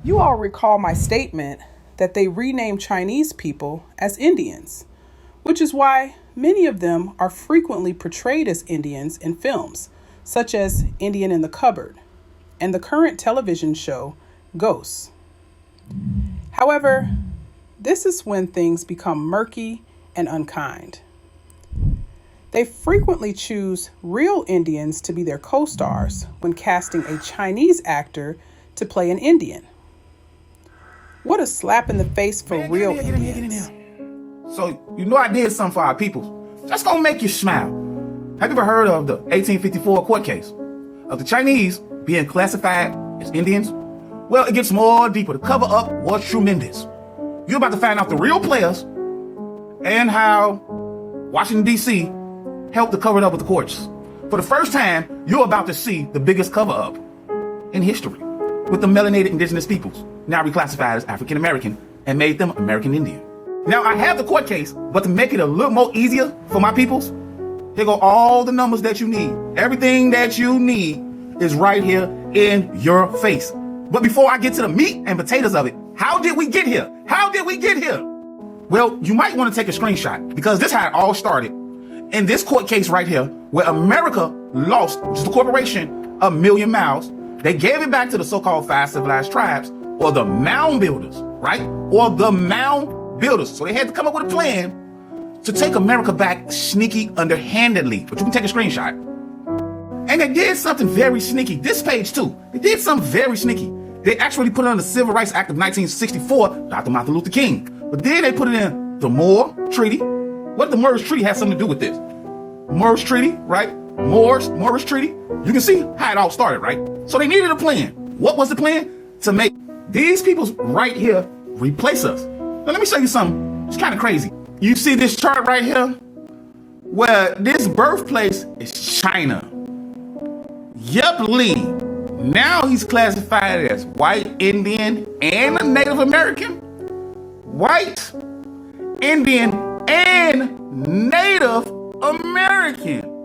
You all recall my statement that they rename Chinese people as Indians, which is why many of them are frequently portrayed as Indians in films, such as Indian in the Cupboard and the current television show Ghosts. However, this is when things become murky and unkind. They frequently choose real Indians to be their co-stars when casting a Chinese actor to play an Indian. What a slap in the face for real Indians. So, you know I did something for our people. That's gonna make you smile. Have you ever heard of the 1854 court case of the Chinese being classified as Indians? Well, it gets more deeper. The cover up was tremendous. You're about to find out the real players and how Washington, D.C. helped to cover it up with the courts. For the first time, you're about to see the biggest cover up in history with the melanated indigenous peoples, now reclassified as African American and made them American Indian. Now, I have the court case, but to make it a little more easier for my peoples, here go all the numbers that you need. Everything that you need is right here in your face. But before I get to the meat and potatoes of it, how did we get here? How did we get here? Well, you might want to take a screenshot because this is how it all started. In this court case right here, where America lost, which is the corporation, 1 million miles, they gave it back to the so-called 5 civilized tribes, or the mound builders, right? Or the mound builders. So they had to come up with a plan to take America back sneaky, underhandedly. But you can take a screenshot. And they did something very sneaky. This page too. They did something very sneaky. They actually put it on the Civil Rights Act of 1964, Dr. Martin Luther King. But then they put it in the Moore Treaty. What the Moorish Treaty has something to do with this? Moorish Treaty, right? Moorish Treaty. You can see how it all started, right? So they needed a plan. What was the plan? To make these people right here replace us. Now let me show you something. It's kind of crazy. You see this chart right here? Where this birthplace is China. Yep, Lee. Now he's classified as white Indian and a Native American. White Indian and Native American.